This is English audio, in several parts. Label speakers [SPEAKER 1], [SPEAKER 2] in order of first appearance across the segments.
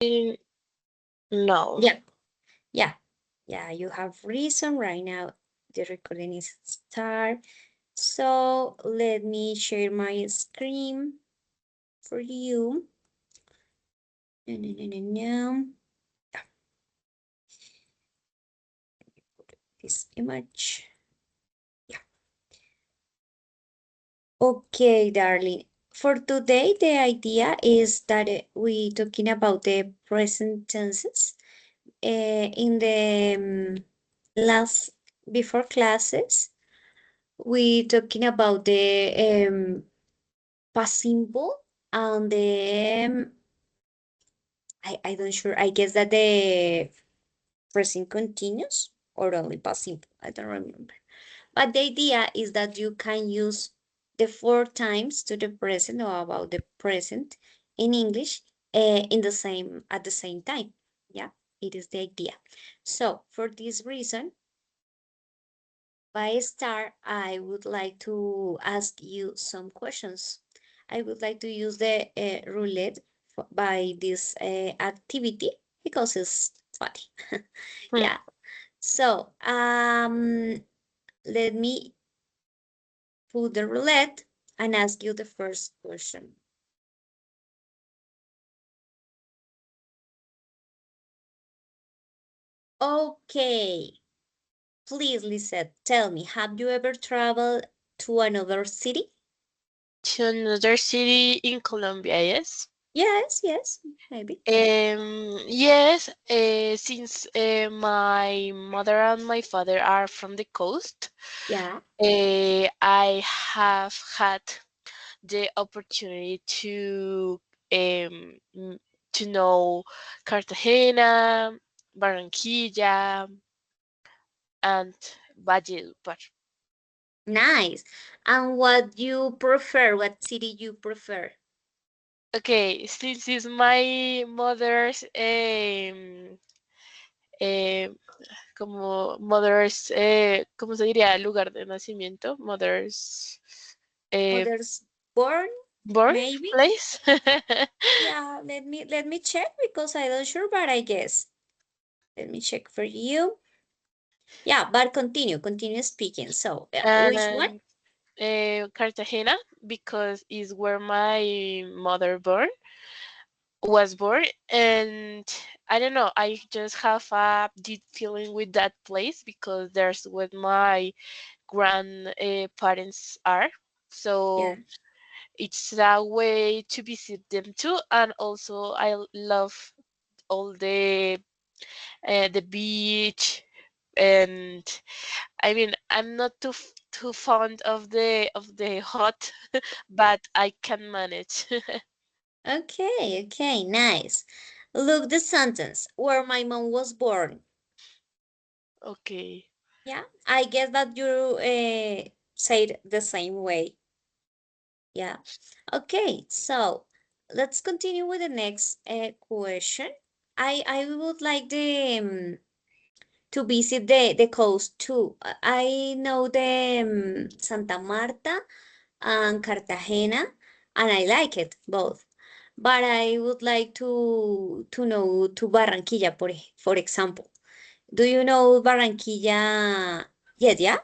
[SPEAKER 1] No.
[SPEAKER 2] Yeah, you have reason right now. The recording is start. So let me share my screen for you. No, no, no, no, no. This image. Yeah. Okay, darling. For today, the idea is that we talking about the present tenses. In the last before classes, we talking about the past simple and the I don't sure. I guess that the present continuous or only past simple. I don't remember. But the idea is that you can use the four times to the present or about the present in English in the same at the same time. Yeah, it is the idea. So for this reason, by start, I would like to ask you some questions. I would like to use the roulette by this activity because it's funny.
[SPEAKER 1] Hmm.
[SPEAKER 2] Yeah. So let me put the roulette and ask you the first question. Okay. Please, Lisette, tell me, have you ever traveled to another city?
[SPEAKER 1] To another city in Colombia, yes?
[SPEAKER 2] Yes, yes, maybe.
[SPEAKER 1] Yes, since my mother and my father are from the coast,
[SPEAKER 2] Yeah.
[SPEAKER 1] I have had the opportunity um, m- to know Cartagena, Barranquilla, and Valledupar.
[SPEAKER 2] Nice. And what you prefer? What city you prefer?
[SPEAKER 1] Okay, since it's my mother's eh, como mother's ¿cómo se diría? Lugar de nacimiento, mother's eh,
[SPEAKER 2] Others born? Maybe?
[SPEAKER 1] birthplace.
[SPEAKER 2] Yeah, let me check because I don't sure, but I guess. Let me check for you. Yeah, but continue speaking. So, which one?
[SPEAKER 1] And Cartagena because is where my mother was born, and I don't know, I just have a deep feeling with that place because there's where my grandparents are.
[SPEAKER 2] Yeah.
[SPEAKER 1] So it's a way to visit them too, and also I love all the beach, and I mean I'm not too fond of the hot, but I can manage.
[SPEAKER 2] Okay, nice. Look the sentence where my mom was born.
[SPEAKER 1] Okay.
[SPEAKER 2] Yeah, I guess that you said the same way. Yeah. Okay, so let's continue with the next question. I would like to visit the coast too. I know the Santa Marta and Cartagena, and I like it both. But I would like to know to Barranquilla, for example. Do you know Barranquilla yet? Yeah.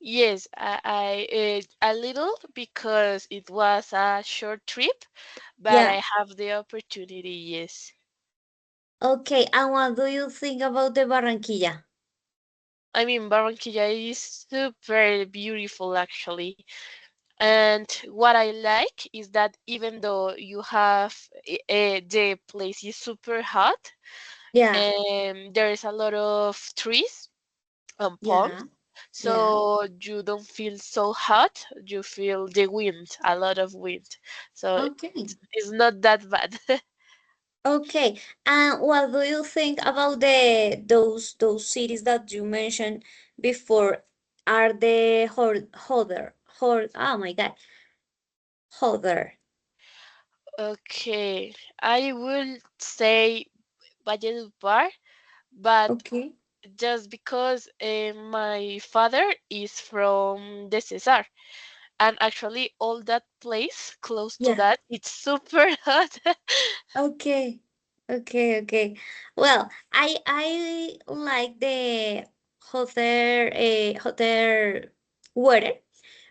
[SPEAKER 1] Yes, I a little because it was a short trip, but
[SPEAKER 2] Yeah.
[SPEAKER 1] I have the opportunity. Yes,
[SPEAKER 2] Okay. And what do you think about the Barranquilla?
[SPEAKER 1] I mean Barranquilla is super beautiful actually, and what I like is that even though you have the place is super hot,
[SPEAKER 2] Yeah.
[SPEAKER 1] and there is a lot of trees and palms,
[SPEAKER 2] Yeah. Yeah.
[SPEAKER 1] so you don't feel so hot. You feel the wind, a lot of wind, so
[SPEAKER 2] Okay.
[SPEAKER 1] it's not that bad.
[SPEAKER 2] Okay. And what do you think about those cities that you mentioned before? Are the oh my God, hoarder.
[SPEAKER 1] Okay, I will say Valledupar, but
[SPEAKER 2] Okay.
[SPEAKER 1] just because my father is from the Cesar, and actually all that place close to
[SPEAKER 2] Yeah.
[SPEAKER 1] that it's super hot.
[SPEAKER 2] Okay. Okay, okay. Well, I like the hotter weather,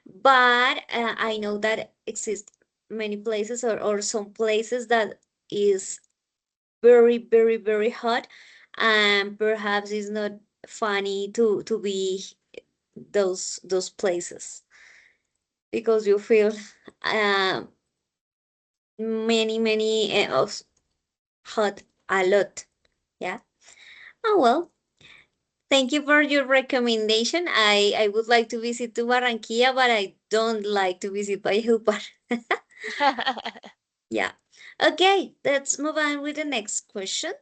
[SPEAKER 2] but I know that exist many places or some places that is very, very, very hot, and perhaps it's not funny to be those places because you feel um many of hot a lot. Yeah. Oh well. Thank you for your recommendation. I would like to visit to Barranquilla, but I don't like to visit Valledupar. Yeah. Okay, let's move on with the next question.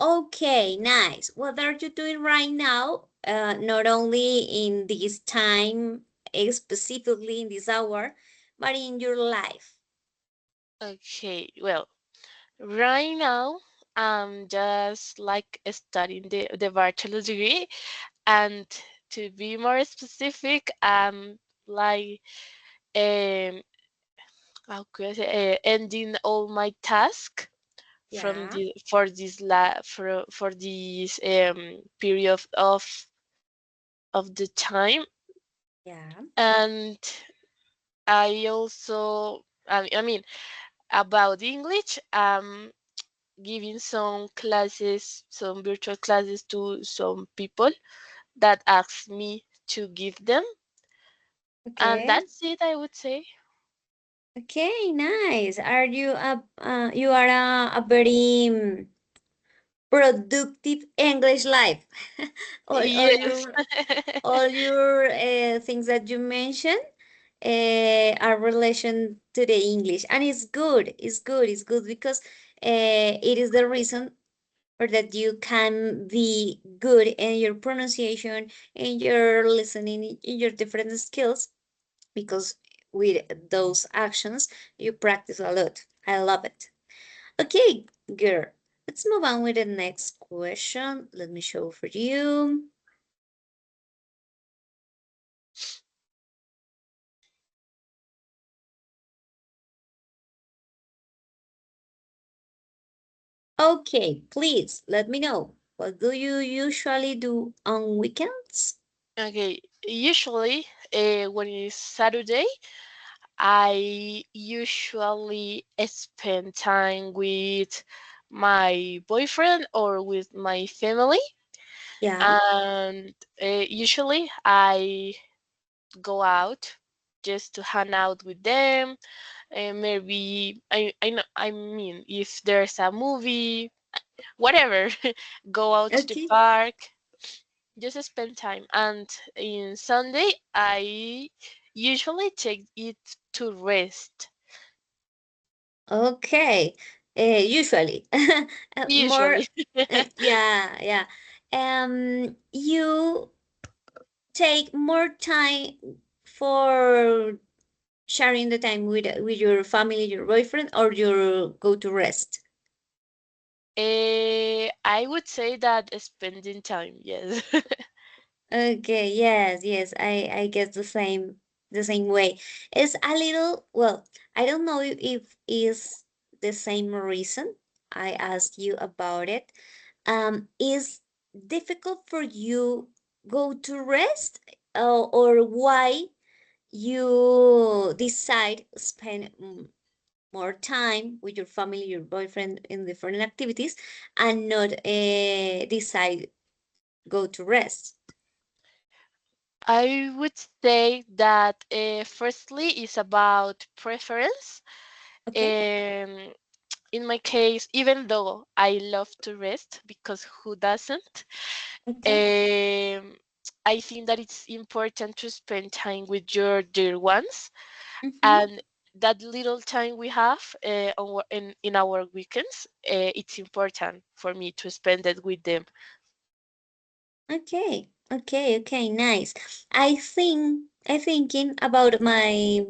[SPEAKER 2] Okay, nice. What are you doing right now? Not only in this time, specifically in this hour, but in your life.
[SPEAKER 1] Okay, well, right now I'm just like studying the bachelor's degree, and to be more specific, I'm like um how could I say ending all my task from
[SPEAKER 2] Yeah,
[SPEAKER 1] the for this period of the time.
[SPEAKER 2] yeah.
[SPEAKER 1] And I also I mean about English, giving some classes, some virtual classes to some people that ask me to give them, and
[SPEAKER 2] Okay.
[SPEAKER 1] that's it, I would say.
[SPEAKER 2] Okay, nice. Are you you are a very productive English life?
[SPEAKER 1] Yes.
[SPEAKER 2] All your things that you mentioned are relation to the English, and it's good. It's good. It's good because it is the reason for that you can be good in your pronunciation, in your listening, in your different skills, because with those actions you practice a lot. I love it. Okay, girl. Let's move on with the next question. Let me show for you. Okay, please let me know. What do you usually do on weekends?
[SPEAKER 1] Okay, usually when it's Saturday, I usually spend time with my boyfriend or with my family,
[SPEAKER 2] Yeah.
[SPEAKER 1] and usually I go out just to hang out with them. And maybe I mean, if there's a movie, whatever, go out to the
[SPEAKER 2] Okay.
[SPEAKER 1] park, just spend time. And in Sunday, I usually take it to rest.
[SPEAKER 2] Okay. Usually. More,
[SPEAKER 1] Usually.
[SPEAKER 2] yeah, yeah. You take more time for sharing the time with your family, your boyfriend, or you go to rest?
[SPEAKER 1] I would say that spending time, yes.
[SPEAKER 2] Okay, yes, yes, I guess the same way. It's a little, well, I don't know if is the same reason I asked you about it. Is difficult for you go to rest, or why you decide spend more time with your family, your boyfriend in different activities, and not decide go to rest?
[SPEAKER 1] I would say that firstly is about preference.
[SPEAKER 2] Okay,
[SPEAKER 1] Um, in my case, even though I love to rest, because who doesn't?
[SPEAKER 2] okay.
[SPEAKER 1] Um, I think that it's important to spend time with your dear ones,
[SPEAKER 2] Mm-hmm.
[SPEAKER 1] and that little time we have in our weekends, it's important for me to spend it with them.
[SPEAKER 2] Okay, okay, okay, nice. I thinking about my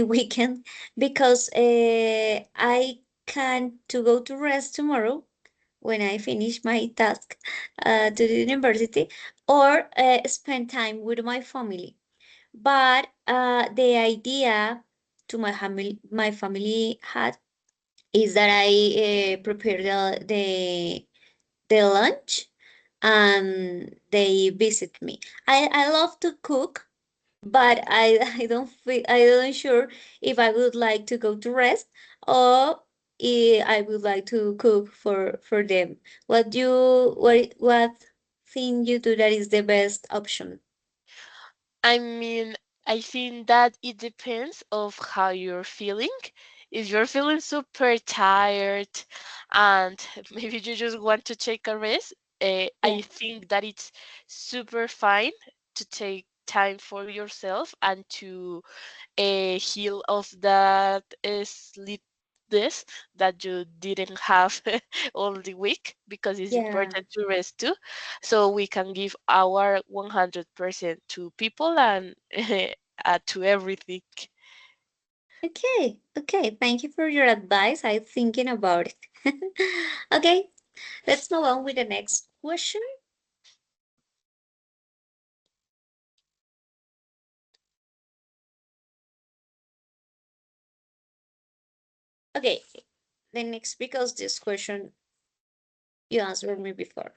[SPEAKER 2] weekend because I can to go to rest tomorrow, when I finish my task to the university, or spend time with my family. But the idea to my family had is that I prepare the lunch and they visit me. I love to cook, but I don't feel I don't sure if I would like to go to rest or if I would like to cook for them. What think you do that is the best option?
[SPEAKER 1] I mean, I think that it depends of how you're feeling. If you're feeling super tired and maybe you just want to take a rest,
[SPEAKER 2] Yeah,
[SPEAKER 1] I think that it's super fine to take time for yourself and to heal of that sleepness that you didn't have all the week, because it's
[SPEAKER 2] yeah.
[SPEAKER 1] important to rest too, so we can give our 100% to people and to everything.
[SPEAKER 2] Okay, okay. Thank you for your advice. I'm thinking about it. Okay, let's move on with the next question. Okay, the next because this question you answered me before.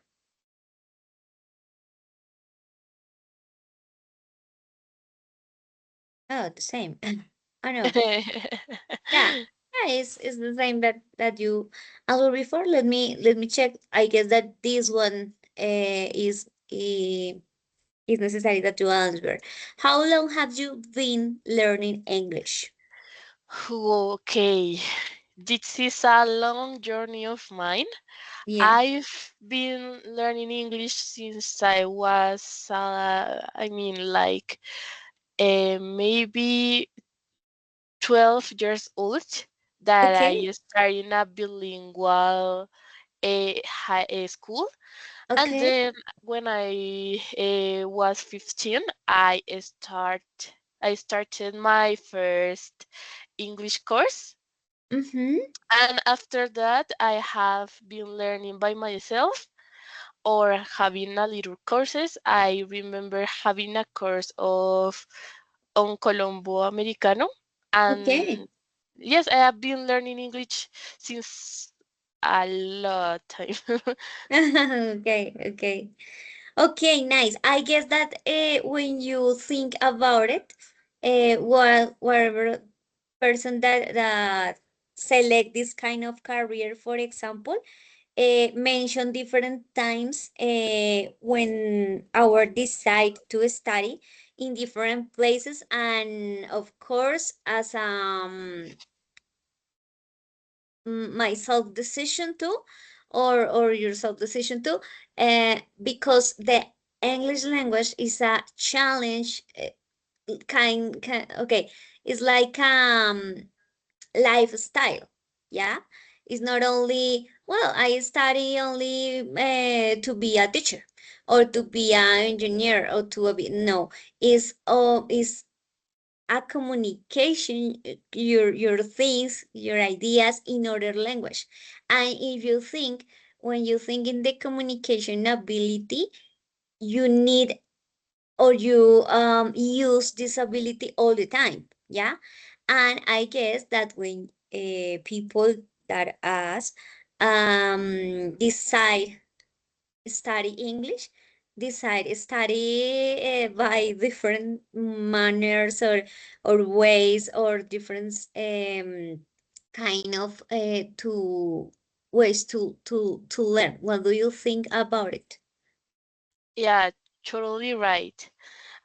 [SPEAKER 2] Oh, the same. I know. Yeah, yeah, it's the same that you answered before. Let me check. I guess that this one is necessary that you answer. How long have you been learning English?
[SPEAKER 1] Okay, this is a long journey of mine.
[SPEAKER 2] Yeah.
[SPEAKER 1] I've been learning English since I was, I mean, like maybe 12 years old, that
[SPEAKER 2] Okay.
[SPEAKER 1] I started in a bilingual high school. And
[SPEAKER 2] Okay.
[SPEAKER 1] then when I was 15, I started my first English course.
[SPEAKER 2] Mm-hmm.
[SPEAKER 1] And after that, I have been learning by myself or having a little courses. I remember having a course of on Colombo Americano,
[SPEAKER 2] Okay.
[SPEAKER 1] and yes, I have been learning English since a lot time.
[SPEAKER 2] Okay. Okay. Okay, nice. I guess that when you think about it, whatever person that select this kind of career, for example, mention different times when our decide to study in different places, and of course, as my self decision too, or your self decision too, because the English language is a challenge. Okay, it's like lifestyle. Yeah, it's not only, well, I study only to be a teacher or to be an engineer or to be, no, is a communication, your things, your ideas in other language. And if you think, when you think in the communication ability, you need, or you use this ability all the time. Yeah. And I guess that when people that us decide study English, decide study by different manners or ways or different kind of to ways to learn. What do you think about it?
[SPEAKER 1] Yeah, totally right.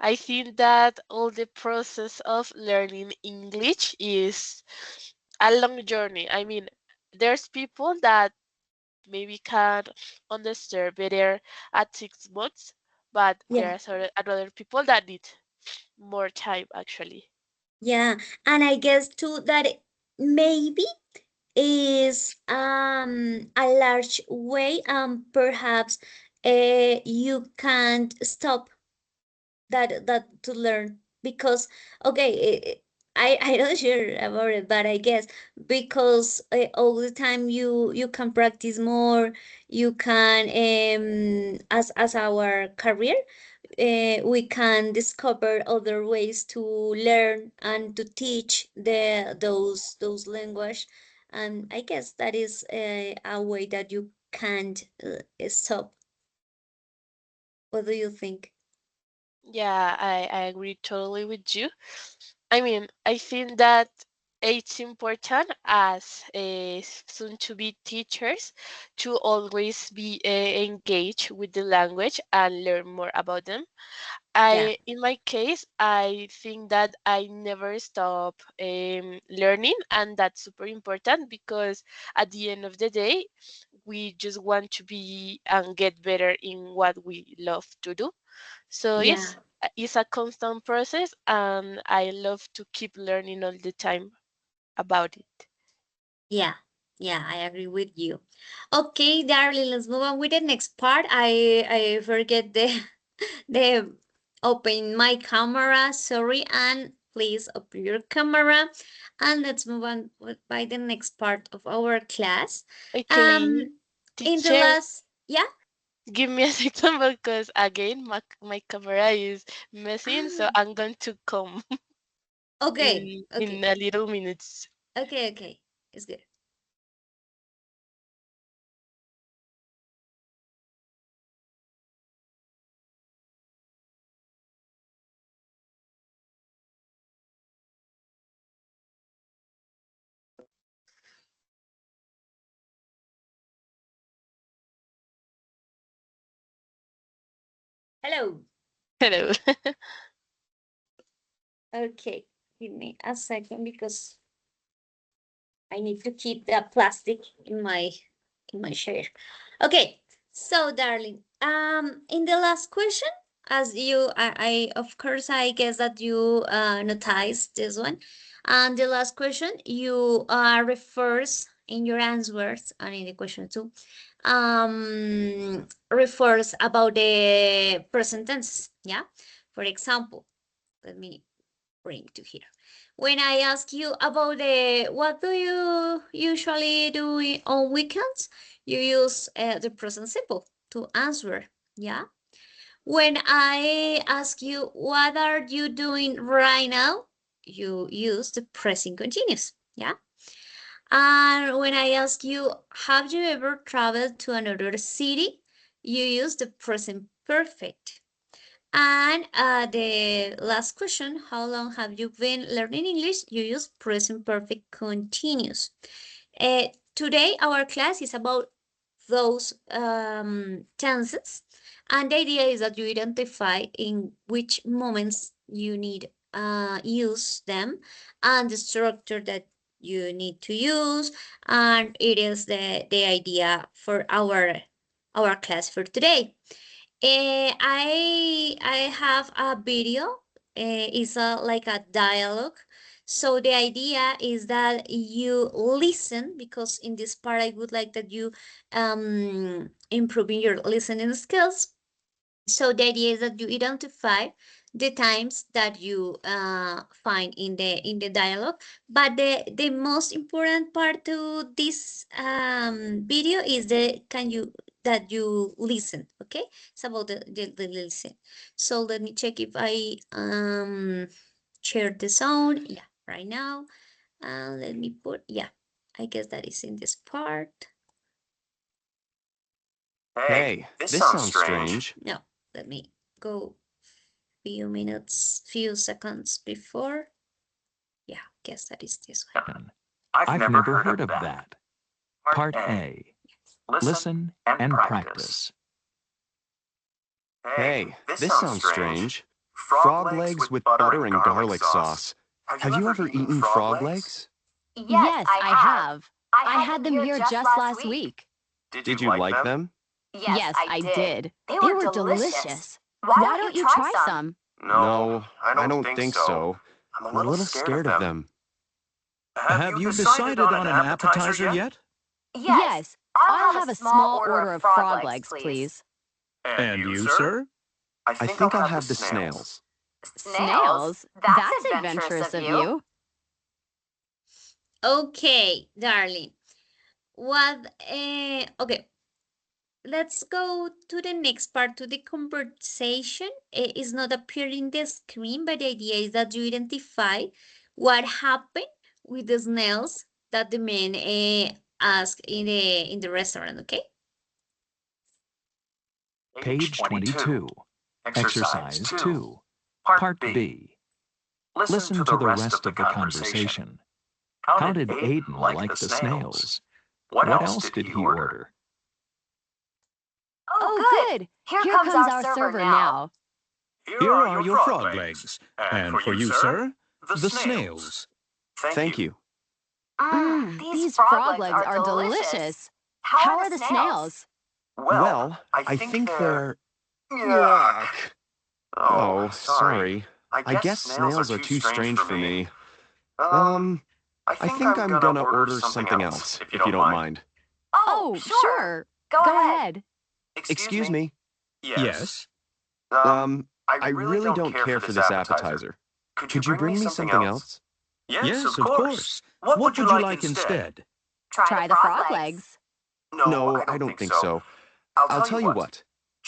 [SPEAKER 1] I think that all the process of learning English is a long journey. I mean, there's people that maybe can understand better at 6 months, but
[SPEAKER 2] Yeah.
[SPEAKER 1] there's other people that need more time actually.
[SPEAKER 2] Yeah, and I guess too that maybe is a large way, perhaps you can't stop that to learn because, okay, I don't sure about it, but I guess because all the time you can practice more, you can as our career, we can discover other ways to learn and to teach those language, and I guess that is a way that you can't stop. What do you think?
[SPEAKER 1] Yeah, I agree totally with you. I mean, I think that it's important as soon to be teachers to always be engaged with the language and learn more about them.
[SPEAKER 2] Yeah,
[SPEAKER 1] In my case, I think that I never stop learning, and that's super important because at the end of the day, we just want to be and get better in what we love to do. So
[SPEAKER 2] yeah.
[SPEAKER 1] yes, it's a constant process, and I love to keep learning all the time about it.
[SPEAKER 2] Yeah, yeah, I agree with you. Okay, darling, let's move on with the next part. I forget the the open my camera, sorry, and please open your camera. And let's move on by the next part of our class.
[SPEAKER 1] Okay,
[SPEAKER 2] Um, in the
[SPEAKER 1] teacher,
[SPEAKER 2] last, yeah.
[SPEAKER 1] give me a second because again my camera is messing, so I'm going to come
[SPEAKER 2] Okay,
[SPEAKER 1] in
[SPEAKER 2] okay,
[SPEAKER 1] a little minutes.
[SPEAKER 2] okay, okay. It's good. Hello.
[SPEAKER 1] Hello.
[SPEAKER 2] Okay, give me a second because I need to keep that plastic in my chair. Okay, so darling, in the last question, as you, I of course I guess that you noticed this one, and the last question you refers in your answers and in the question too, refers about the present tense. Yeah, for example, let me bring to here. When I ask you about the what do you usually do on weekends, you use the present simple to answer. Yeah. When I ask you what are you doing right now, you use the present continuous. Yeah. And when I ask you, have you ever traveled to another city, you use the present perfect. And the last question, how long have you been learning English? You use present perfect continuous. Today, our class is about those tenses. And the idea is that you identify in which moments you need use them and the structure that you need to use. And it is the idea for our class for today. I have a video. It's like a dialogue. So the idea is that you listen because in this part I would like that you improving your listening skills. So the idea is that you identify the times that you find in the dialogue. But the most important part to this video is the can you that you listen. Okay, it's about the listen. So let me check if I share the sound. Yeah, right now. Let me put yeah. I guess that is in this part.
[SPEAKER 3] Hey, this sounds strange.
[SPEAKER 2] No, let me go few minutes, few seconds before. Yeah, guess that is this one.
[SPEAKER 3] I've never heard of that. Part A. Listen and practice. Hey, this sounds strange. Frog legs with butter and garlic sauce. Have you ever eaten frog legs?
[SPEAKER 4] Yes, I have. I had them here just last week.
[SPEAKER 3] Did you like them?
[SPEAKER 4] Yes, I did. They were delicious. Why don't you try some?
[SPEAKER 3] No, I don't think so. I'm a little scared of them.
[SPEAKER 5] Have you decided on an appetizer yet?
[SPEAKER 4] Yes, I'll have a small order of frog legs, please.
[SPEAKER 5] And you, sir?
[SPEAKER 3] I think I'll have the snails.
[SPEAKER 4] Snails? That's adventurous of you.
[SPEAKER 2] Okay, darling. Okay, let's go to the next part to the conversation. It is not appearing the screen, but the idea is that you identify what happened with the snails that the man asked in the restaurant, okay?
[SPEAKER 5] Page 22. Exercise 2. Part B. Listen to the rest of the conversation. How did Aiden like the snails? What else did he order?
[SPEAKER 4] Oh, good. Here comes our server now.
[SPEAKER 5] Here are your frog legs. And for you, sir, the snails.
[SPEAKER 3] Thank you.
[SPEAKER 4] These frog legs are delicious. How are the snails?
[SPEAKER 3] Well, I think they're... Yuck. Oh, sorry. I guess snails are too strange for me. I think I'm gonna order something else, if you don't mind.
[SPEAKER 4] Oh, sure. Go ahead.
[SPEAKER 3] Excuse me.
[SPEAKER 5] Yes?
[SPEAKER 3] I really don't care for this appetizer. Could you bring me something else?
[SPEAKER 5] Yes, of course. What would you like instead?
[SPEAKER 4] Try the frog legs.
[SPEAKER 3] No, I don't think so. I'll tell you what.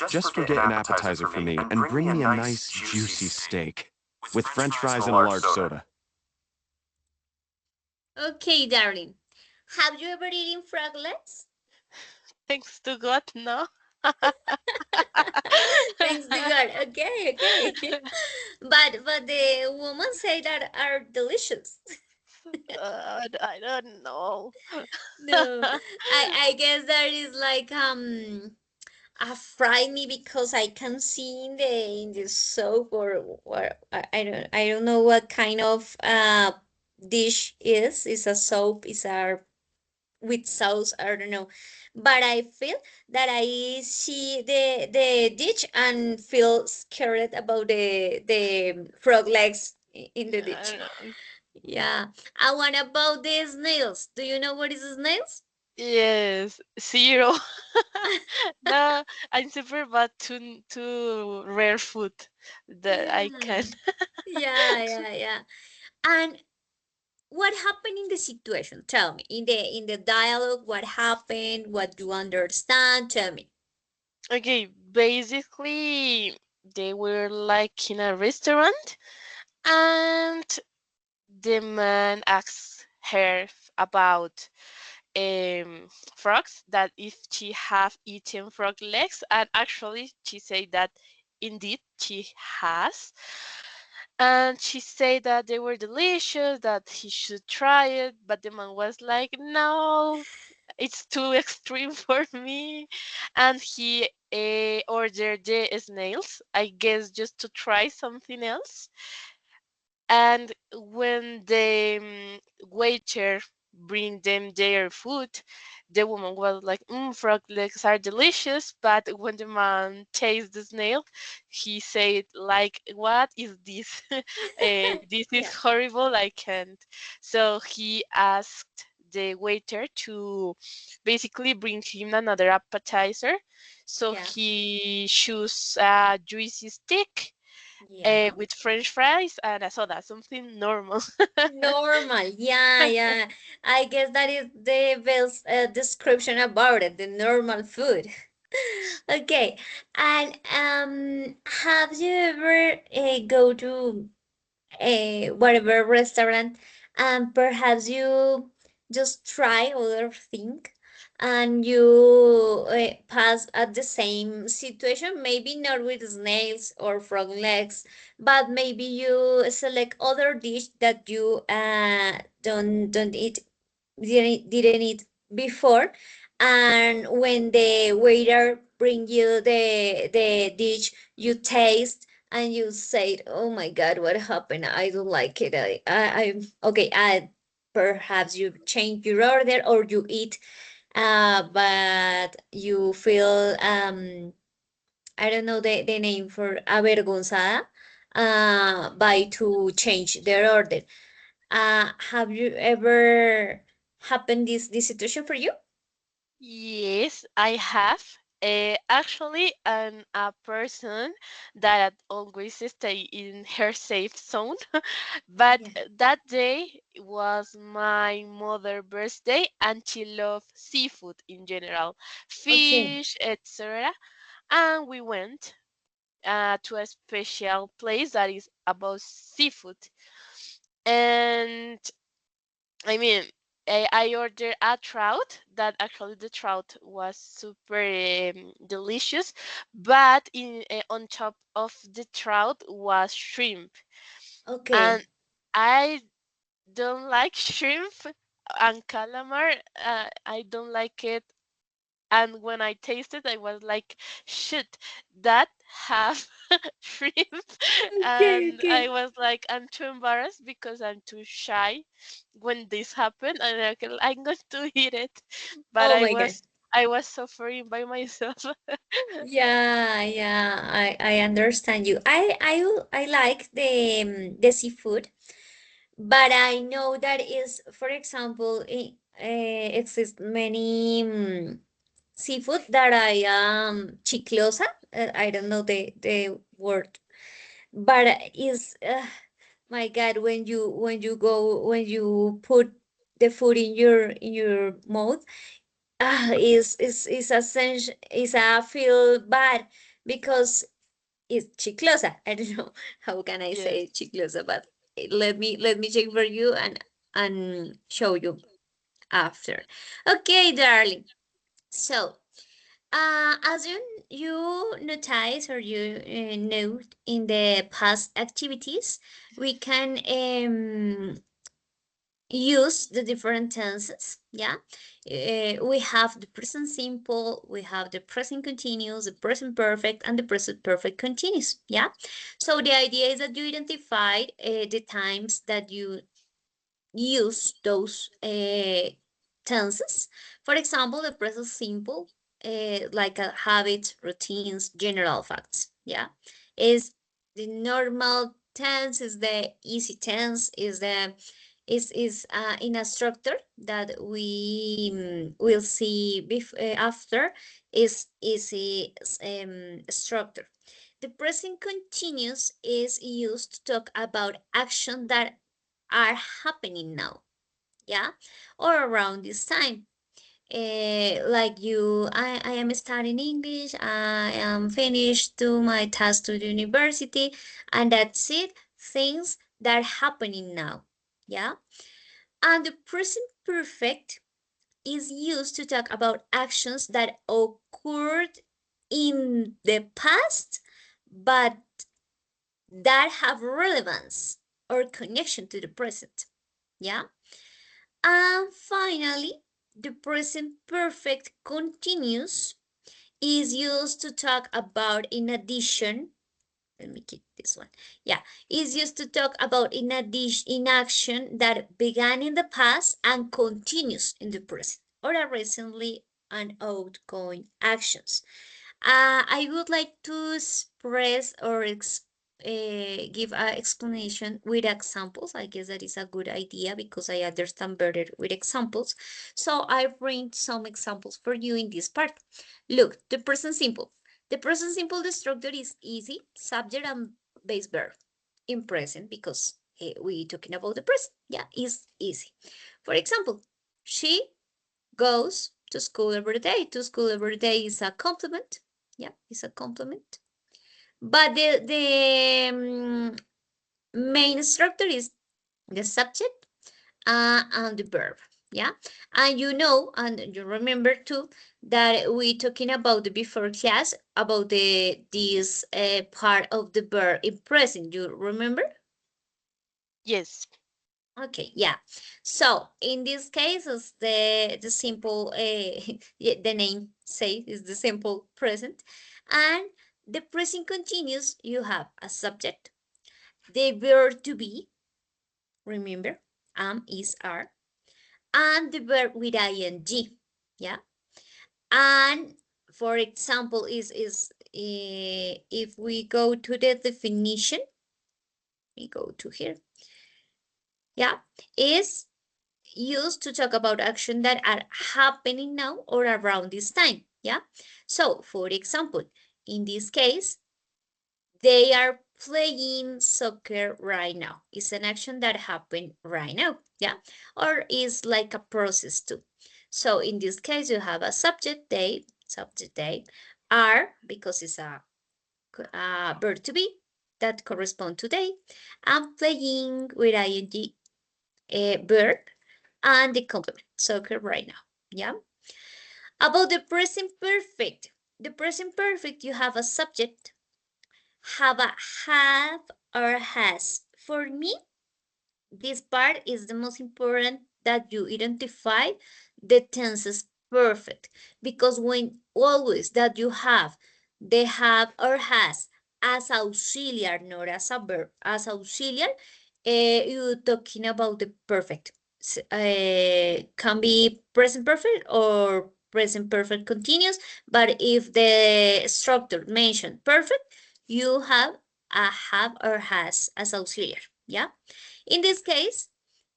[SPEAKER 3] Just forget an appetizer for me and bring me a nice, juicy steak with French fries and a large soda.
[SPEAKER 2] Okay, darling. Have you ever eaten frog legs?
[SPEAKER 1] Thanks to God, no.
[SPEAKER 2] Thanks to God. Okay, okay. But the woman said that are delicious.
[SPEAKER 1] I don't know.
[SPEAKER 2] No, I guess that is like fried me because I can see in the soap or I don't know what kind of dish is. Is a soap, is a with sauce, I don't know. But I feel that I see the dish and feel scared about the frog legs in the dish. Yeah. And what about the snails? Do you know what is snails?
[SPEAKER 1] Yes, zero. No, I'm super bad to rare food that I can.
[SPEAKER 2] Yeah. And what happened in the situation? Tell me. In the dialogue, what happened? What you understand? Tell me.
[SPEAKER 1] Okay, basically they were like in a restaurant and the man asks her about frogs, that if she have eaten frog legs, and actually she said that indeed she has, and she said that they were delicious, that he should try it, but the man was like, no, it's too extreme for me, and he ordered the snails, I guess, just to try something else. And when the waiter bring them their food, the woman was like, frog legs are delicious. But when the man tastes the snail, he said like, what is this? This is
[SPEAKER 2] Yeah.
[SPEAKER 1] horrible, I can't. So he asked the waiter to basically bring him another appetizer. So
[SPEAKER 2] Yeah.
[SPEAKER 1] he chose a juicy steak
[SPEAKER 2] Yeah.
[SPEAKER 1] with French fries and a soda, something normal.
[SPEAKER 2] Normal. Yeah. I guess that is the best description about it, the normal food. Okay. And have you ever go to whatever restaurant and perhaps you just try other thing and you pass at the same situation, maybe not with snails or frog legs, but maybe you select other dish that you don't eat, didn't eat before, and when the waiter bring you the dish, you taste and you say, "Oh my God, what happened? I don't like it. I okay. I perhaps you change your order or you eat, but you feel I don't know the name for avergonzada, by to change their order. Have you ever happened this situation for you?
[SPEAKER 1] Yes, I have. Actually, I'm a person that always stay in her safe zone, but
[SPEAKER 2] Yeah.
[SPEAKER 1] that day was my mother's birthday, and she loved seafood in general,
[SPEAKER 2] Okay.
[SPEAKER 1] fish, etc. And we went to a special place that is about seafood. And I mean, I ordered a trout that actually the trout was super delicious, but on top of the trout was shrimp,
[SPEAKER 2] Okay.
[SPEAKER 1] and I don't like shrimp and calamar. I don't like it, and when I tasted, I was like, "Shit, that have shrimp,"
[SPEAKER 2] Okay,
[SPEAKER 1] and I
[SPEAKER 2] okay.
[SPEAKER 1] was like, "I'm too embarrassed because I'm too shy when this happened, and I'm going to eat it," but
[SPEAKER 2] Oh my God.
[SPEAKER 1] I was suffering by myself.
[SPEAKER 2] Yeah, yeah, I understand you. I like the seafood, but I know that is, for example, exist many seafood that I chiclosa. I don't know the word, but is my God, when you put the food in your mouth, is a sense, is a feel bad because it's chiclosa. I don't know how can I
[SPEAKER 1] Yes.
[SPEAKER 2] say chiclosa, but let me check for you and show you after. Okay, darling. So, as you notice or you note in the past activities, we can use the different tenses. Yeah, we have the present simple, we have the present continuous, the present perfect, and the present perfect continuous. Yeah, so the idea is that you identify the times that you use those tenses. For example, the present simple, like habits, routines, general facts. Yeah, is the normal tense, is the easy tense, is the is in a structure that we will see after, is easy structure. The present continuous is used to talk about action that are happening now, yeah, or around this time. Like I am studying English, I am finished to my task to the university, and that's it, things that are happening now, yeah. And the present perfect is used to talk about actions that occurred in the past, but that have relevance or connection to the present, yeah. And finally, the present perfect continuous is used to talk about in addition. Let me keep this one. Yeah, is used to talk about in addition, in action that began in the past and continues in the present, or a recently and outgoing actions. I would like to express or give an explanation with examples. I guess that is a good idea because I understand better with examples. So I bring some examples for you in this part. Look, the present simple. The present simple, the structure is easy, subject and base verb in present because we talking about the present. Yeah, is easy. For example, she goes to school every day. To school every day is a complement. Yeah, it's a complement. But the main structure is the subject and the verb. Yeah, and you know, and you remember too that we talking about the before class about the this part of the verb in present. You remember?
[SPEAKER 1] Yes.
[SPEAKER 2] Okay, yeah. So in this case, is the simple yeah, the name say is the simple present, and the present continuous. You have a subject, the verb to be. Remember, am, is, are, and the verb with ing. Yeah, and for example, is if we go to the definition, we go to here. Yeah, is used to talk about action that are happening now or around this time. Yeah. So, for example, in this case, they are playing soccer right now. It's an action that happened right now. Yeah. Or is like a process too. So in this case, you have a subject they, are, because it's a verb to be that correspond to they. I'm playing with ing verb and the complement, soccer right now. Yeah. About the present perfect. The present perfect, you have a subject, have a have or has. For me, this part is the most important, that you identify the tenses perfect, because when always that you have the have or has as auxiliar, not as a verb, as auxiliar, you're talking about the perfect. Can be present perfect or present perfect continuous, but if the structure mentioned perfect, you have a have or has as auxiliar. Yeah. In this case,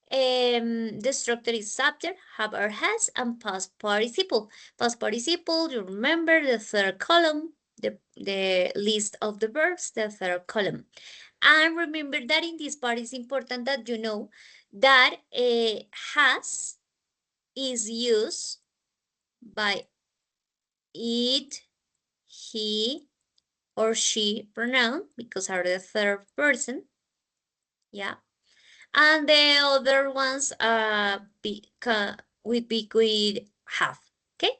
[SPEAKER 2] the structure is subject, have or has, and past participle. Past participle, you remember the third column, the list of the verbs, the third column. And remember that in this part, it's important that you know that has is used by it, he, or she pronoun, because are the third person. Yeah. And the other ones would be with have. Okay.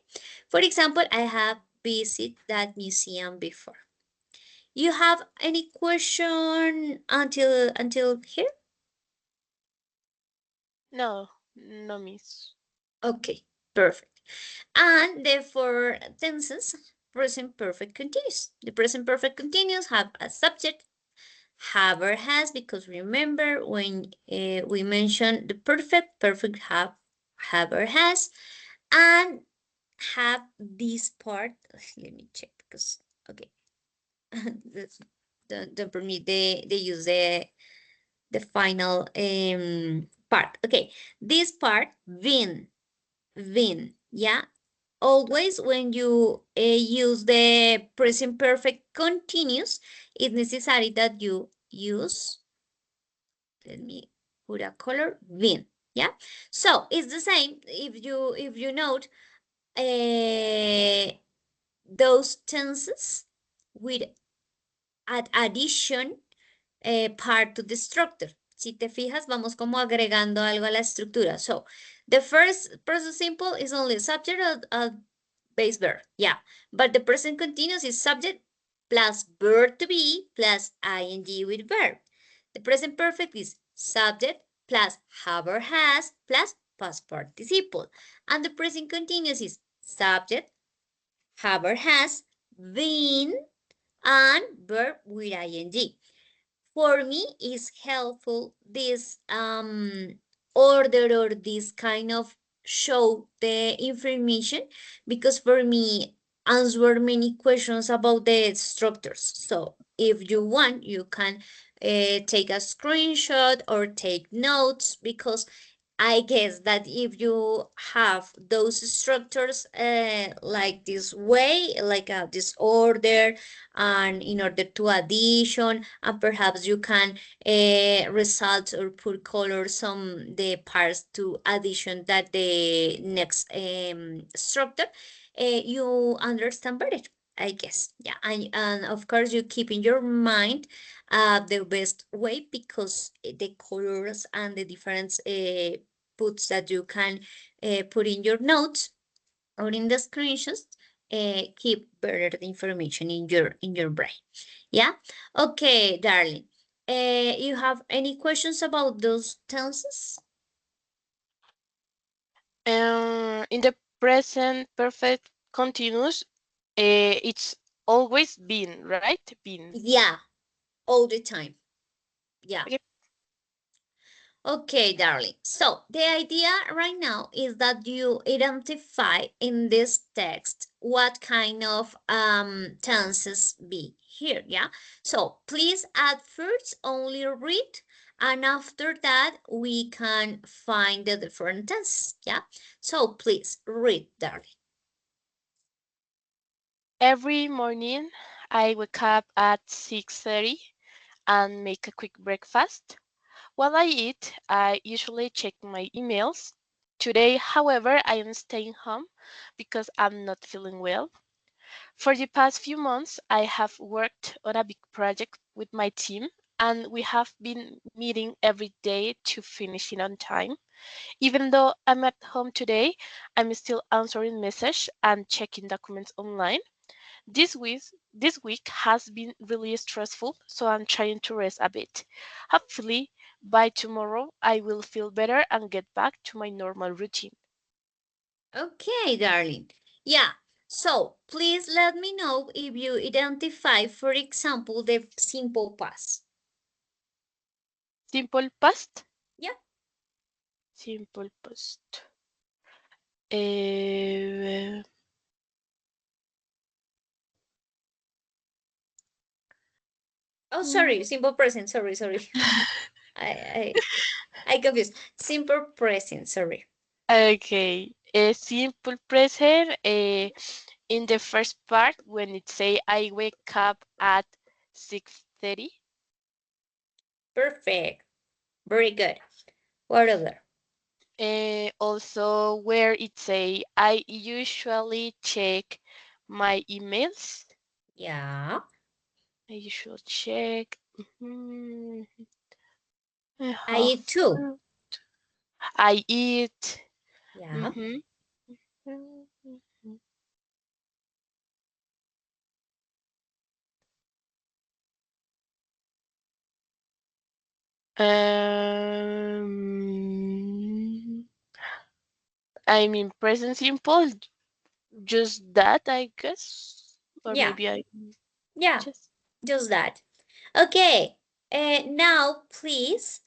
[SPEAKER 2] For example, I have visited that museum before. You have any question until here?
[SPEAKER 1] No, no, miss.
[SPEAKER 2] Okay, perfect. And the four tenses, present perfect continuous. The present perfect continuous have a subject, have or has, because remember when we mentioned the perfect have or has, and have this part. Let me check, because okay, don't permit they use the final part. Okay, this part, been, yeah. Always when you use the present perfect continuous, it's necessary that you use, let me put a color, been. Yeah. So it's the same if you note those tenses with addition part to the structure. Si te fijas, vamos como agregando algo a la estructura. So, the first present simple is only subject of base verb. Yeah, but the present continuous is subject plus verb to be plus ing with verb. The present perfect is subject plus have or has plus past participle. And the present continuous is subject, have or has, been, and verb with ing. For me, is helpful this order, or this kind of show the information, because for me answer many questions about the structures. So if you want, you can take a screenshot or take notes, because I guess that if you have those structures like this way, like this order, and in order to addition, and perhaps you can result or put color some the parts to addition that the next structure, you understand better, I guess. Yeah, and of course you keep in your mind the best way, because the colors and the different puts that you can put in your notes or in the screenshots keep better the information in your brain. Yeah. Okay, darling. You have any questions about those tenses?
[SPEAKER 1] In the present perfect continuous, it's always been, right? Been.
[SPEAKER 2] Yeah, all the time. Yeah.
[SPEAKER 1] Okay.
[SPEAKER 2] Okay, darling. So the idea right now is that you identify in this text what kind of tenses be here, yeah? So please at first only read, and after that we can find the different tenses, yeah? So please read, darling.
[SPEAKER 1] Every morning, I wake up at 6:30 and make a quick breakfast. While I eat, I usually check my emails. Today, however, I am staying home because I'm not feeling well. For the past few months, I have worked on a big project with my team, and we have been meeting every day to finish it on time. Even though I'm at home today, I'm still answering messages and checking documents online. This week has been really stressful, so I'm trying to rest a bit. Hopefully, by tomorrow, I will feel better and get back to my normal routine.
[SPEAKER 2] Okay, darling. Yeah. So please let me know if you identify, for example, the simple past.
[SPEAKER 1] Simple past.
[SPEAKER 2] Yeah.
[SPEAKER 1] Simple past. Eh,
[SPEAKER 2] Oh, sorry, simple present. Sorry. I I confused. Simple present. Sorry.
[SPEAKER 1] okay. A simple present. In the first part, when it say I wake up at 6:30.
[SPEAKER 2] Perfect. Very good. What other?
[SPEAKER 1] Also, where it say I usually check my emails.
[SPEAKER 2] Yeah.
[SPEAKER 1] I should check. Mhm. I
[SPEAKER 2] I
[SPEAKER 1] have
[SPEAKER 2] eat too.
[SPEAKER 1] I eat.
[SPEAKER 2] Yeah.
[SPEAKER 1] Mhm. Um, I mean present simple, just that I guess, or
[SPEAKER 2] Yeah.
[SPEAKER 1] maybe I
[SPEAKER 2] Yeah.
[SPEAKER 1] just
[SPEAKER 2] Just that. Okay. Now, please,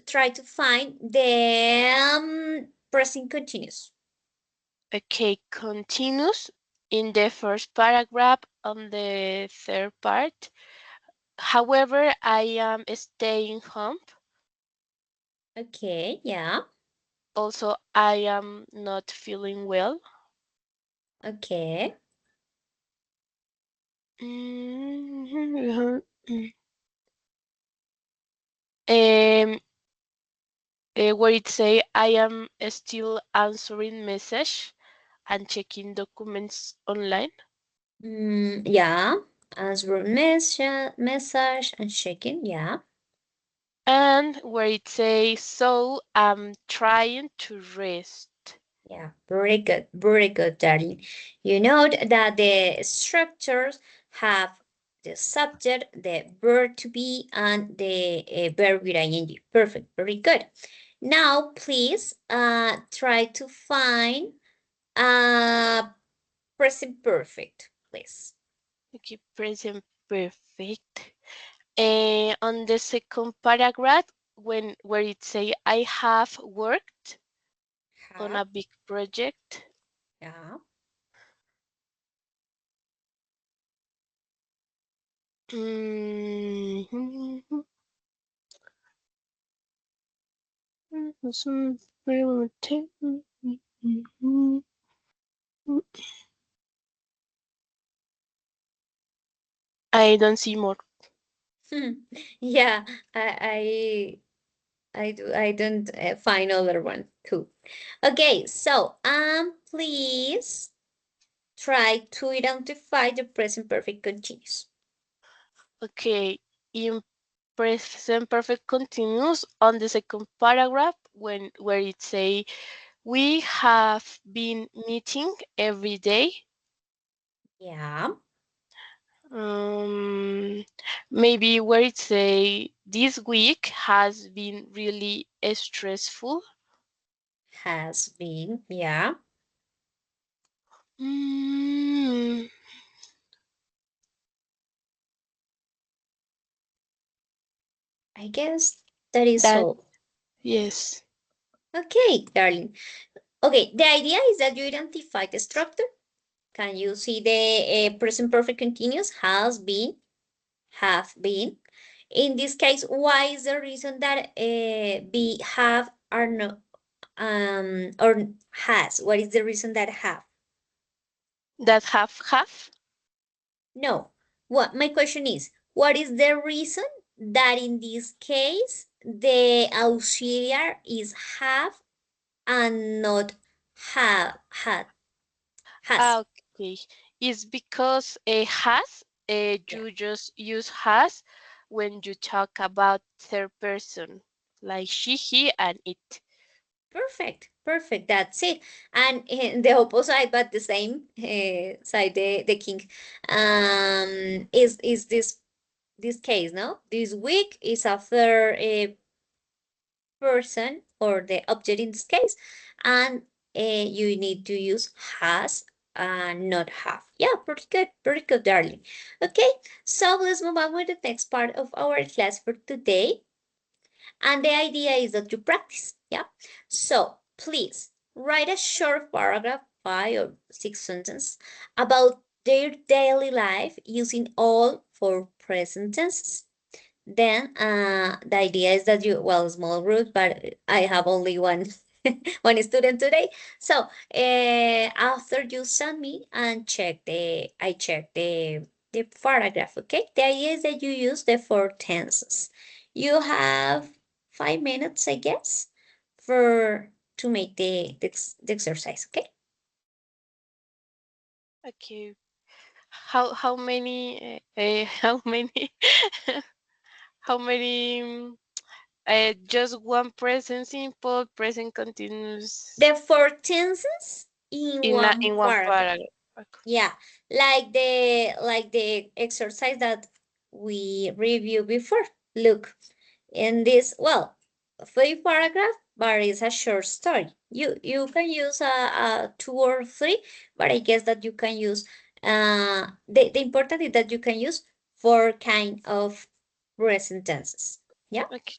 [SPEAKER 2] try to find the present continuous.
[SPEAKER 1] okay. Continuous in the first paragraph on the third part. However, I am staying home.
[SPEAKER 2] Okay. Yeah.
[SPEAKER 1] Also, I am not feeling well.
[SPEAKER 2] Okay.
[SPEAKER 1] Um, where it say I am still answering message and checking documents online.
[SPEAKER 2] Yeah. Answer message and checking. Yeah.
[SPEAKER 1] And where it says so I'm trying to rest.
[SPEAKER 2] Yeah. Very good, darling. You know that the structures have the subject, the verb to be, and the verb with ing. Perfect. Very good. Now, please, try to find present perfect, please.
[SPEAKER 1] Okay, present perfect. On the second paragraph, when where it say I have worked on
[SPEAKER 2] Have,
[SPEAKER 1] a big project.
[SPEAKER 2] yeah.
[SPEAKER 1] Mhm. I don't see more.
[SPEAKER 2] Yeah, I, I don't find other one too. Okay, so please try to identify the present perfect continuous.
[SPEAKER 1] Okay, in present perfect continuous on the second paragraph when where it say we have been meeting every day.
[SPEAKER 2] Yeah,
[SPEAKER 1] Um, Maybe where it say this week has been really stressful.
[SPEAKER 2] has been, yeah.
[SPEAKER 1] Mm,
[SPEAKER 2] I guess that is
[SPEAKER 1] that
[SPEAKER 2] all.
[SPEAKER 1] yes.
[SPEAKER 2] Okay, darling. Okay, the idea is that you identify the structure. Can you see the present perfect continuous has been, have been? In this case, why is the reason that be, have, are not, or has? What is the reason that have?
[SPEAKER 1] That have?
[SPEAKER 2] No. What my question is, what is the reason that in this case the auxiliary is have and not has?
[SPEAKER 1] Okay. It's because a has,
[SPEAKER 2] Yeah.
[SPEAKER 1] you just use has when you talk about third person, like she, he, and it.
[SPEAKER 2] Perfect, perfect. That's it. And in the opposite, but the same side, the king, is this case, no? This week is after a person or the object in this case, and you need to use has and not have. Yeah, pretty good, darling. Okay, so let's move on with the next part of our class for today. And the idea is that you practice, yeah? So please write a short paragraph, 5 or 6 sentences, about their daily life using all 4 present tenses. Then the idea is that you, well, small group, but I have only one one student today. So after you send me and I check the paragraph, okay? The idea is that you use the 4 tenses. You have 5 minutes, I guess, for to make the exercise, okay?
[SPEAKER 1] Okay. How many how many how many just one present simple, present continuous
[SPEAKER 2] The 4 tenses in one
[SPEAKER 1] in one
[SPEAKER 2] paragraph.
[SPEAKER 1] paragraph. Okay.
[SPEAKER 2] Yeah, like the exercise that we reviewed before. Look, in this, well, 3 paragraph, but it's a short story. You can use a 2 or 3, but I guess that you can use the important is that you can use 4 kind of present tenses. Yeah.
[SPEAKER 1] Okay.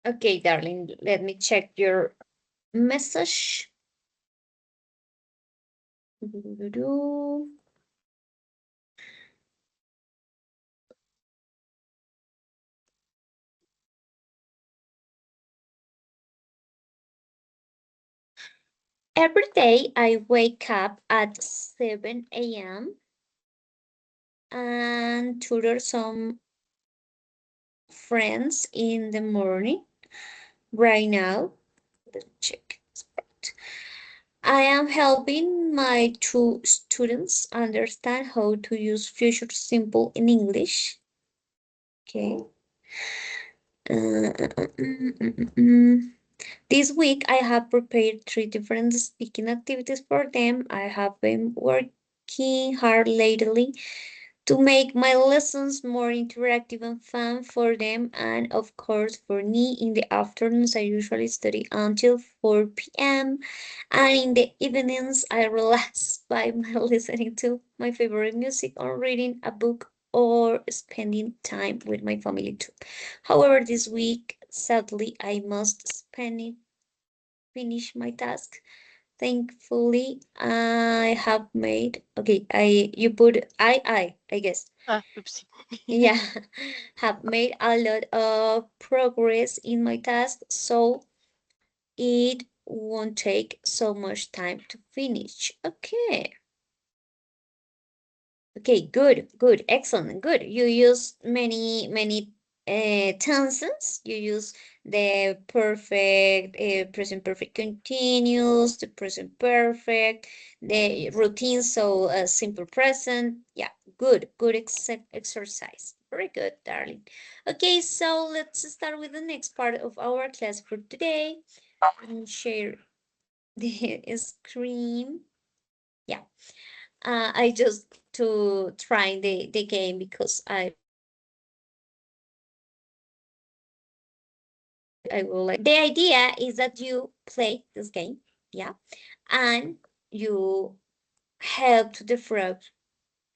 [SPEAKER 2] Okay, darling, let me check your message. Every day I wake up at 7 a.m. and tutor some friends in the morning. Right now, let's check. I am helping my two students understand how to use future simple in English. Okay. This week I have prepared 3 different speaking activities for them. I have been working hard lately to make my lessons more interactive and fun for them, and of course for me. In the afternoons I usually study until 4 p.m. and in the evenings I relax by listening to my favorite music or reading a book or spending time with my family too. However, this week sadly I must finish my task. Thankfully, I have made, okay, you put I guess.
[SPEAKER 1] Oopsie.
[SPEAKER 2] Yeah, have made a lot of progress in my task, so it won't take so much time to finish. Okay. Okay, good, excellent, good. You use many tenses. You use the perfect, present perfect continuous, the present perfect, the routine, so simple present. Yeah, good exercise. Very good, darling. Okay, so let's start with the next part of our class for today. Let me share the screen. Yeah. I just to try the game because I will like the idea is that you play this game, yeah, and you help the frog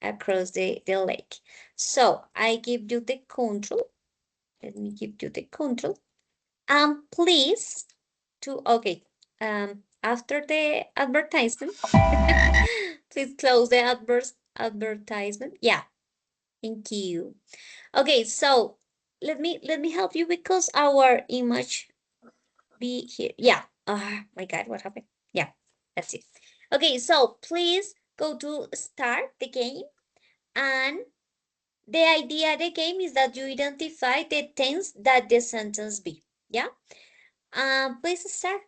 [SPEAKER 2] across the lake. So I give you the control. Let me give you the control. And please to okay. After the advertisement, please close the advertisement. Yeah, thank you. Okay, so let me help you because our image be here. Yeah. Oh my God, what happened? Yeah, that's it. Okay, so please go to start the game, and the idea of the game is that you identify the tense that the sentence be. Yeah. Please start.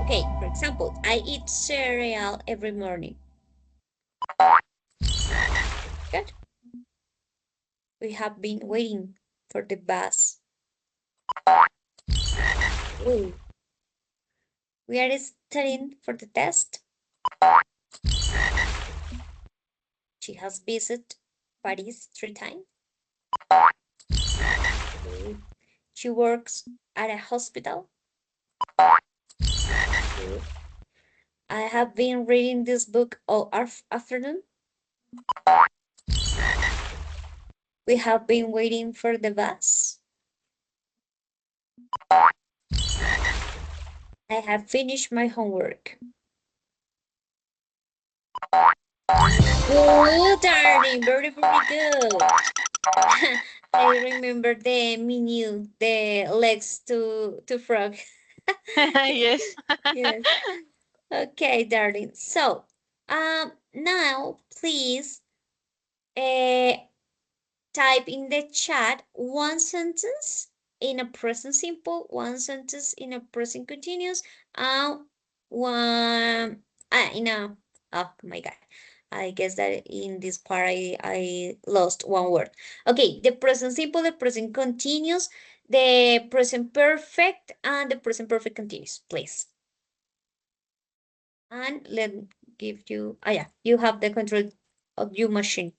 [SPEAKER 2] Okay, for example, I eat cereal every morning. Good. We have been waiting for the bus. Ooh. We are studying for the test. She has visited Paris 3 times. She works at a hospital. I have been reading this book all afternoon. We have been waiting for the bus. I have finished my homework. Good, darling. Very, very good. I remember the menu, the legs to frog.
[SPEAKER 1] Yes.
[SPEAKER 2] Yes. Okay, darling. So, now please type in the chat one sentence in a present simple, one sentence in a present continuous, and one in a, oh my God. I guess that in this part I lost one word. Okay, the present simple, the present continuous, the present perfect, and the present perfect continuous, please. And let me give you, yeah, you have the control of your machine.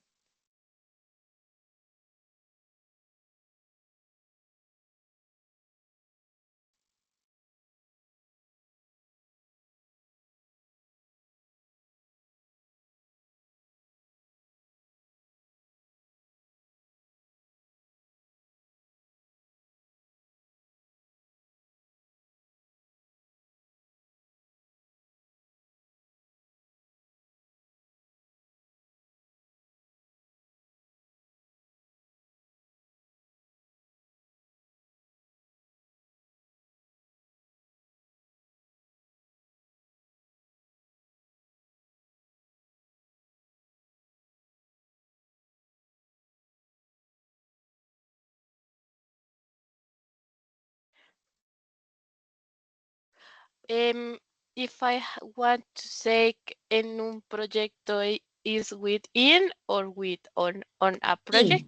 [SPEAKER 1] If I want to say en un proyecto is within or with on a project,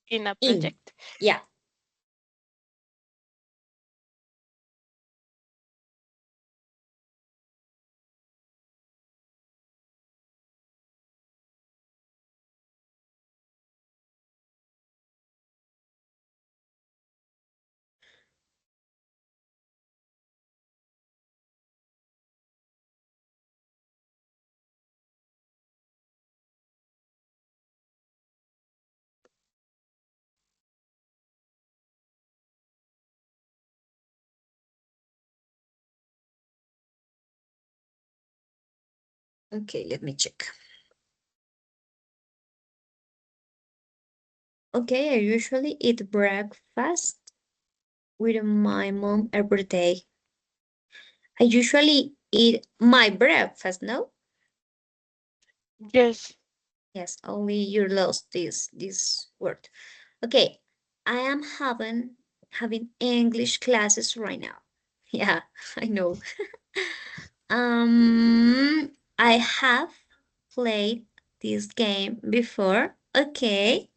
[SPEAKER 1] in a
[SPEAKER 2] In.
[SPEAKER 1] project.
[SPEAKER 2] Yeah. Okay, let me check. Okay, I usually eat breakfast with my mom every day. I usually eat my breakfast, no?
[SPEAKER 1] Yes.
[SPEAKER 2] Yes, only you lost this word. Okay, I am having English classes right now. Yeah, I know. I have played this game before. Okay.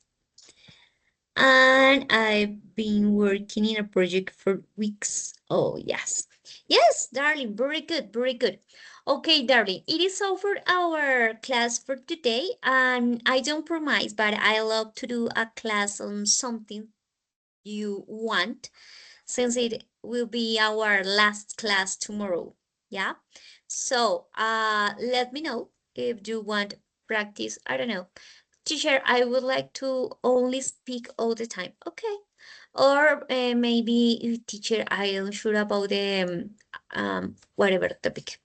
[SPEAKER 2] And I've been working in a project for weeks. Oh, yes. Yes, darling, very good, very good. Okay, darling, it is over our class for today. And I don't promise, but I love to do a class on something you want since it will be our last class tomorrow. Yeah. So, let me know if you want practice. I don't know. Teacher, I would like to only speak all the time. Okay. Or maybe teacher, I am sure about the whatever topic.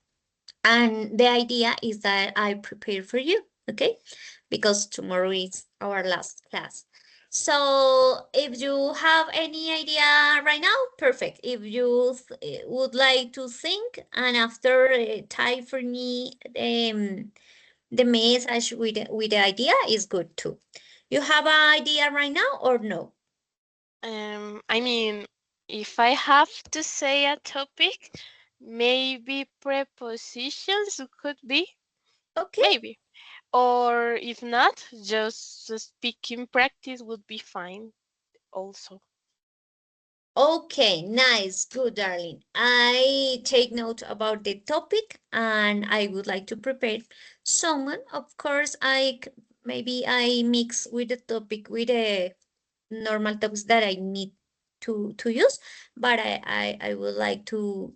[SPEAKER 2] And the idea is that I prepare for you, okay? Because tomorrow is our last class. So if you have any idea right now, perfect. If you would like to think and after type for me the message with the idea is good too. You have an idea right now or no?
[SPEAKER 1] I mean, if I have to say a topic, maybe prepositions could be,
[SPEAKER 2] Okay.
[SPEAKER 1] maybe. Or if not, just speaking practice would be fine also.
[SPEAKER 2] Okay, nice, good, darling. I take note about the topic and I would like to prepare someone. Of course, maybe I mix with the topic with the normal topics that I need to use, but I would like to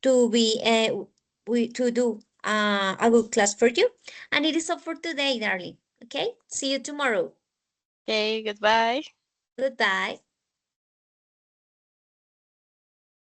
[SPEAKER 2] be to do a good class for you. And it is all for today, darling. Okay, see you tomorrow.
[SPEAKER 1] Okay, goodbye.
[SPEAKER 2] Goodbye.